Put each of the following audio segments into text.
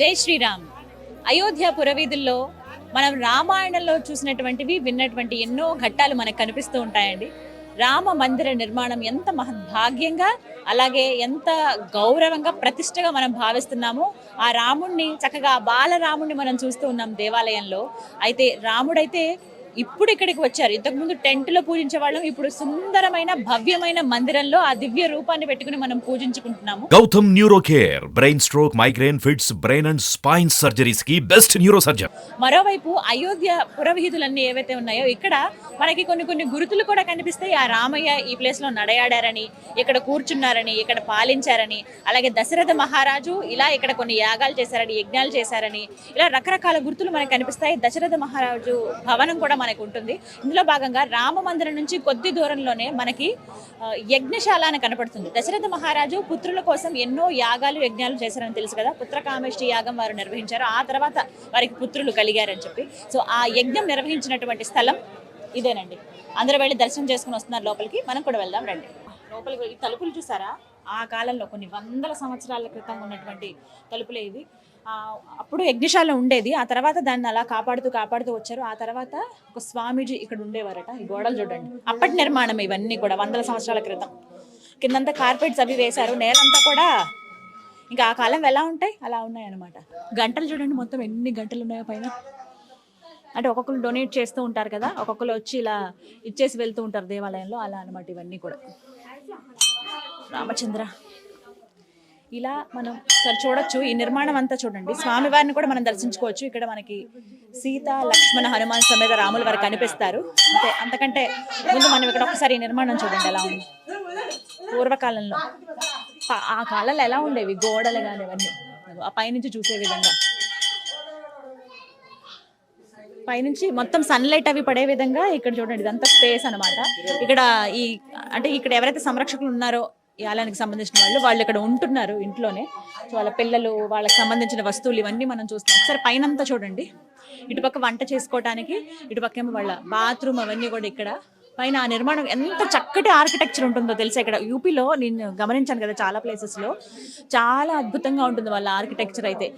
జై శ్రీరామ్. అయోధ్య పురవీధుల్లో మనం రామాయణంలో చూసినటువంటివి విన్నటువంటి ఎన్నో ఘట్టాలు మనకు కనిపిస్తూ ఉంటాయండి. రామ మందిర నిర్మాణం ఎంత మహద్భాగ్యంగా, అలాగే ఎంత గౌరవంగా, ప్రతిష్టగా మనం భావిస్తున్నాము. ఆ రాముణ్ణి చక్కగా బాలరాముణ్ణి మనం చూస్తూ ఉన్నాం దేవాలయంలో. అయితే రాముడైతే ఇప్పుడు ఇక్కడికి వచ్చారు. ఇంతకుముందు టెంట్లో పూజించే వాళ్ళం, ఇప్పుడు సుందరమైన భవ్యమైన మందిరంలో ఆ దివ్య రూపాన్ని పెట్టుకుని మనం పూజించుకుంటున్నాము. Gautam neuro care, brain stroke, migraine, fits, brain and spine surgeries కి బెస్ట్ న్యూరో సర్జన్. మరోవైపు అయోధ్య పురవీధులన్నీ ఏవైతే ఉన్నాయో ఇక్కడ మనకి కొన్ని గురుతులు కూడా కనిపిస్తాయి. ఆ రామయ్య ఈ ప్లేస్ లో నడయాడారని, ఇక్కడ కూర్చున్నారని, ఇక్కడ పాలించారని, అలాగే దశరథ మహారాజు ఇలా ఇక్కడ కొన్ని యాగాలు చేశారని, యజ్ఞాలు చేశారని, ఇలా రకరకాల గుర్తులు మనకు కనిపిస్తాయి. దశరథ మహారాజు భవనం కూడా మనకు ఉంటుంది. ఇందులో భాగంగా రామ మందిరం నుంచి కొద్ది దూరంలోనే మనకి యజ్ఞశాల అని కనపడుతుంది. దశరథ మహారాజు పుత్రుల కోసం ఎన్నో యాగాలు యజ్ఞాలు చేశారని తెలుసు కదా. పుత్రకామేష్టి యాగం వారు నిర్వహించారు. ఆ తర్వాత వారికి పుత్రులు కలిగారని చెప్పి, సో ఆ యజ్ఞం నిర్వహించినటువంటి స్థలం ఇదేనండి. అందరూ వెళ్ళి దర్శనం చేసుకుని వస్తున్నారు లోపలికి. మనం కూడా వెళ్దాం రండి. లోపలికి ఈ తలుపులు చూసారా, ఆ కాలంలో కొన్ని వందల సంవత్సరాల క్రితం ఉన్నటువంటి తలుపులే ఇవి. అప్పుడు యజ్ఞశాల ఉండేది. ఆ తర్వాత దాన్ని అలా కాపాడుతూ వచ్చారు. ఆ తర్వాత ఒక స్వామీజీ ఇక్కడ ఉండేవారట. ఈ గోడలు చూడండి, అప్పటి నిర్మాణం ఇవన్నీ కూడా వందల సంవత్సరాల క్రితం. కిందంతా కార్పెట్స్ అవి వేశారు. నేలంతా కూడా ఇంకా ఆ కాలం ఎలా ఉంటాయి అలా ఉన్నాయి అనమాట. గంటలు చూడండి, మొత్తం ఎన్ని గంటలు ఉన్నాయో పైన. అంటే ఒక్కొక్కరు డొనేట్ చేస్తూ ఉంటారు కదా, ఒక్కొక్కరు వచ్చి ఇలా ఇచ్చేసి వెళ్తూ ఉంటారు దేవాలయంలో, అలా అనమాట ఇవన్నీ కూడా. రామచంద్ర ఇలా మనం సరే చూడొచ్చు. ఈ నిర్మాణం అంతా చూడండి. స్వామివారిని కూడా మనం దర్శించుకోవచ్చు. ఇక్కడ మనకి సీత, లక్ష్మణ, హనుమాన్ సమేత రాముల వారు కనిపిస్తారు. అంటే అంతకంటే ముందు మనం ఇక్కడ ఒకసారి ఈ నిర్మాణం చూడండి ఎలా ఉంది. పూర్వకాలంలో ఆ కాలంలో ఎలా ఉండేవి గోడలు కానీ అవన్నీ, ఆ పైనుంచి చూసే విధంగా, పైనుంచి మొత్తం సన్లైట్ అవి పడే విధంగా ఇక్కడ చూడండి. ఇదంతా స్పేస్ అనమాట. ఇక్కడ ఇక్కడ ఎవరైతే సంరక్షకులు ఉన్నారో ఈ ఆలయానికి సంబంధించిన వాళ్ళు ఇక్కడ ఉంటున్నారు ఇంట్లోనే. సో వాళ్ళ పిల్లలు, వాళ్ళకి సంబంధించిన వస్తువులు ఇవన్నీ మనం చూస్తున్నాం. ఒకసారి పైన అంతా చూడండి. ఇటుపక్క వంట చేసుకోవటానికి, ఇటుపక్క ఏమో వాళ్ళ బాత్రూమ్ అవన్నీ కూడా ఇక్కడ పైన. ఆ నిర్మాణం ఎంత చక్కటి ఆర్కిటెక్చర్ ఉంటుందో తెలుసా. ఇక్కడ యూపీలో నేను గమనించాను కదా, చాలా ప్లేసెస్లో చాలా అద్భుతంగా ఉంటుంది వాళ్ళ ఆర్కిటెక్చర్ అయితే.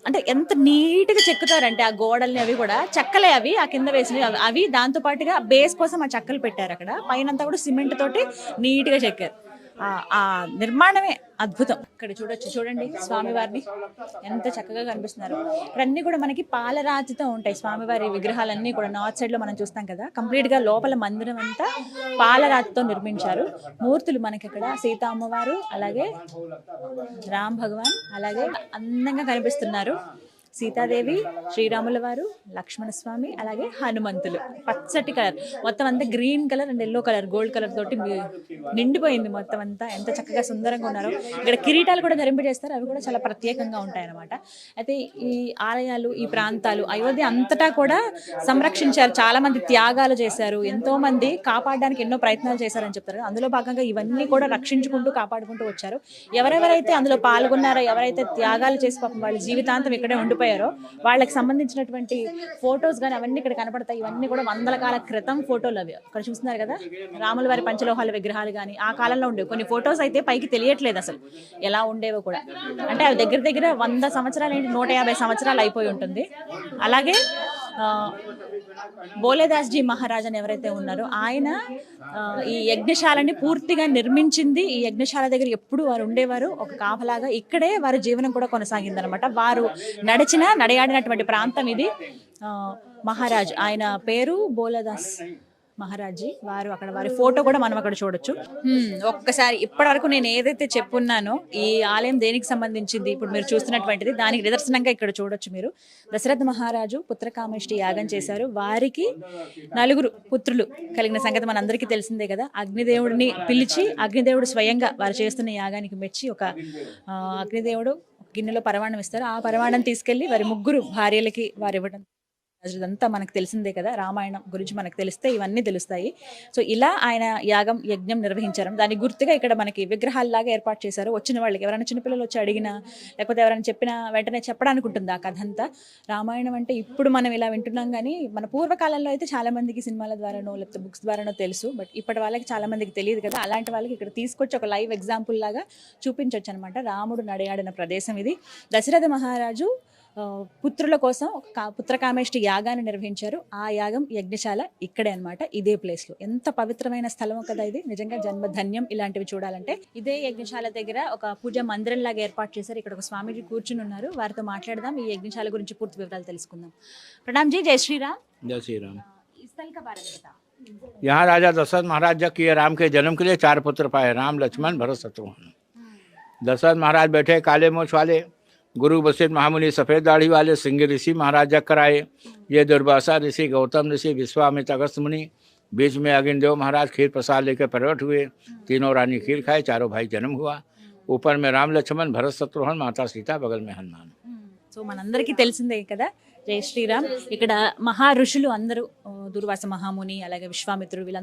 అంటే ఎంత నీట్గా చెక్కుతారంటే ఆ గోడల్ని, అవి కూడా చెక్కలే అవి, ఆ కింద వేసినవి అవి. దాంతో పాటుగా బేస్ కోసం ఆ చెక్కలు పెట్టారు. అక్కడ పైనంతా కూడా సిమెంట్ తోటి నీట్గా చెక్కారు. ఆ నిర్మాణమే అద్భుతం. ఇక్కడ చూడండి స్వామివారిని ఎంత చక్కగా కనిపిస్తున్నారు. ఇక్కడ అన్ని కూడా మనకి పాలరాతితో ఉంటాయి స్వామివారి విగ్రహాలన్నీ కూడా. నార్త్ సైడ్ లో మనం చూస్తాం కదా, కంప్లీట్ గా లోపల మందిరం అంతా పాలరాతితో నిర్మించారు. మూర్తులు మనకి ఇక్కడ సీతా అమ్మవారు, అలాగే రామ్ భగవాన్, అలాగే అందంగా కనిపిస్తున్నారు. సీతాదేవి, శ్రీరాముల వారు, లక్ష్మణస్వామి, అలాగే హనుమంతులు. పచ్చటి కలర్, మొత్తం అంతా green colour and yellow colour, gold colour తోటి నిండిపోయింది మొత్తం అంతా. ఎంత చక్కగా సుందరంగా ఉన్నారో. ఇక్కడ కిరీటాలు కూడా ధరింపజేస్తారు, అవి కూడా చాలా ప్రత్యేకంగా ఉంటాయి అన్నమాట. అయితే ఈ ఆలయాలు, ఈ ప్రాంతాలు అయోధ్య అంతటా కూడా సంరక్షించారు. చాలా మంది త్యాగాలు చేశారు, ఎంతో మంది కాపాడడానికి ఎన్నో ప్రయత్నాలు చేశారని చెప్తారు. అందులో భాగంగా ఇవన్నీ కూడా రక్షించుకుంటూ కాపాడుకుంటూ వచ్చారు. ఎవరెవరైతే అందులో పాల్గొన్నారో, ఎవరైతే త్యాగాలు చేసి పాపం వాళ్ళ జీవితాంతం ఇక్కడే ఉండిపోయారో వాళ్ళకి సంబంధించినటువంటి ఫొటోస్ కానీ అవన్నీ ఇక్కడ కనపడతాయి. ఇవన్నీ కూడా వందల కాల క్రితం ఫోటోలు. అవి అక్కడ చూస్తున్నారు కదా, రాముల వారి పంచలోహాల విగ్రహాలు కానీ ఆ కాలంలో ఉండేవి. కొన్ని ఫొటోస్ అయితే పైకి తెలియట్లేదు అసలు ఎలా ఉండేవో కూడా. అంటే అవి దగ్గర 100 సంవత్సరాలు ఏంటి, 150 సంవత్సరాలు అయిపోయి ఉంటుంది. అలాగే బోలేదాస్ జీ మహారాజ్ అని ఎవరైతే ఉన్నారో ఆయన ఈ యజ్ఞశాలని పూర్తిగా నిర్మించింది. ఈ యజ్ఞశాల దగ్గర ఎప్పుడు వారు ఉండేవారు ఒక కాపలాగా. ఇక్కడే వారి జీవనం కూడా కొనసాగింది అనమాట. వారు నడయాడినటువంటి ప్రాంతం ఇది. మహారాజ్, ఆయన పేరు బోలేదాస్ మహారాజీ వారు. అక్కడ వారి ఫోటో కూడా మనం అక్కడ చూడొచ్చు. ఒక్కసారి ఇప్పటి వరకు నేను ఏదైతే చెప్పున్నానో ఈ ఆలయం దేనికి సంబంధించింది ఇప్పుడు మీరు చూస్తున్నటువంటిది, దానికి నిదర్శనంగా ఇక్కడ చూడొచ్చు మీరు. దశరథ మహారాజు పుత్రకామేష్టి యాగం చేశారు. వారికి 4 పుత్రులు కలిగిన సంగతి మనందరికీ తెలిసిందే కదా. అగ్నిదేవుడిని పిలిచి అగ్నిదేవుడు స్వయంగా వారు చేస్తున్న యాగానికి మెచ్చి ఒక అగ్నిదేవుడు గిన్నెలో పరవాణం ఇస్తారు. ఆ పరవాణం తీసుకెళ్లి వారి 3 భార్యలకి వారు ఇవ్వడం. ఇదంతా మనకు తెలిసిందే కదా, రామాయణం గురించి మనకు తెలిస్తే ఇవన్నీ తెలుస్తాయి. సో ఇలా ఆయన యాగం యజ్ఞం నిర్వహించారు. దాని గుర్తుగా ఇక్కడ మనకి విగ్రహాల్లాగా ఏర్పాటు చేశారు. వచ్చిన వాళ్ళకి ఎవరైనా చిన్నపిల్లలు వచ్చి అడిగినా లేకపోతే ఎవరైనా చెప్పినా వెంటనే చెప్పడానికి ఉంటుంది ఆ కథ అంతా. రామాయణం అంటే ఇప్పుడు మనం ఇలా వింటున్నాం కానీ మన పూర్వకాలంలో అయితే చాలా మందికి సినిమాల ద్వారానో లేకపోతే బుక్స్ ద్వారానో తెలుసు. బట్ ఇప్పటి వాళ్ళకి చాలా మందికి తెలియదు కదా, అలాంటి వాళ్ళకి ఇక్కడ తీసుకొచ్చి ఒక లైవ్ ఎగ్జాంపుల్ లాగా చూపించవచ్చు అనమాట. రాముడు నడయాడిన ప్రదేశం ఇది. దశరథ మహారాజు పుత్రుల కోసం ఒక పుత్రకామేష్టి యాగాన్ని నిర్వహించారు. ఆ యాగం యజ్ఞశాల ఇక్కడే అన్నమాట, ఇదే ప్లేస్ లో. ఎంత పవిత్రమైన స్థలం కదా ఇది, నిజంగా జన్మధన్యం ఇలాంటివి చూడాలంటే. ఇదే యజ్ఞశాల దగ్గర ఒక పూజ మందిరం లాగా ఏర్పాటు చేశారు. ఇక్కడ ఒక స్వామీజీ కూర్చుని ఉన్నారు, వారితో మాట్లాడదాం, ఈ యజ్ఞశాల గురించి పూర్తి వివరాలు తెలుసుకుందాం. ప్రణామ్ జీ, జై శ్రీరామ్. जय श्री राम। इस स्थल का बारे में बताओ। यहाँ राजा दशरथ महाराज जब किए राम के जन्म के लिए 4 पुत्र पाए, राम लक्ष्मण भरत शत्रुघ्न। दशरथ महाराज बैठे काले मूछ वाले, गुरु वशिष्ठ महामुनि सफेद दाढ़ी वाले, सिंह ऋषि महाराज जग कराए। ये दुर्वासा ऋषि, गौतम ऋषि, विश्वामित्र, अगस्त्य मुनि। बीच में अग्निदेव महाराज खीर प्रसाद लेकर प्रकट हुए। तीनों रानी खीर खाए, चारों भाई जन्म हुआ। ऊपर में राम लक्ष्मण भरत शत्रुघ्न, माता सीता, बगल में हनुमान। సో మనందరికీ తెలిసిందే కదా, జై శ్రీరామ్. ఇక్కడ మహా ఋషులు అందరూ, దుర్వాస మహాముని అలాగే విశ్వామిత్రుడు,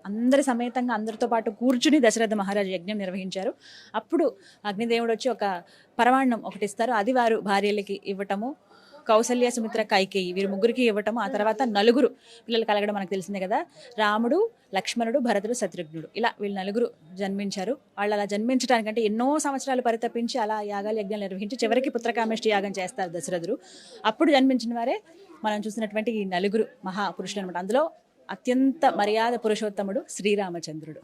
అందరి సమేతంగా అందరితో పాటు కూర్చుని దశరథ మహారాజు యజ్ఞం నిర్వహించారు. అప్పుడు అగ్నిదేవుడు వచ్చి ఒక పరమాన్నం ఒకటి ఇస్తారు, అది వారు భార్యలకి ఇవ్వటము. కౌసల్య, సుమిత్ర, కైకేయి వీరు ముగ్గురికి ఇవ్వటము. ఆ తర్వాత నలుగురు పిల్లలు కలగడం మనకు తెలిసిందే కదా, రాముడు, లక్ష్మణుడు, భరతుడు, శత్రుఘ్నుడు, ఇలా వీళ్ళు నలుగురు జన్మించారు. వాళ్ళు అలా జన్మించడానికంటే ఎన్నో సంవత్సరాలు పరితపించి అలా యాగాలు యజ్ఞాలు నిర్వహించి చివరికి పుత్రకామేష్టి యాగం చేస్తారు దశరథుడు. అప్పుడు జన్మించిన వారే మనం చూసినటువంటి ఈ నలుగురు మహాపురుషులు అనమాట. అందులో అత్యంత మర్యాద పురుషోత్తముడు శ్రీరామచంద్రుడు.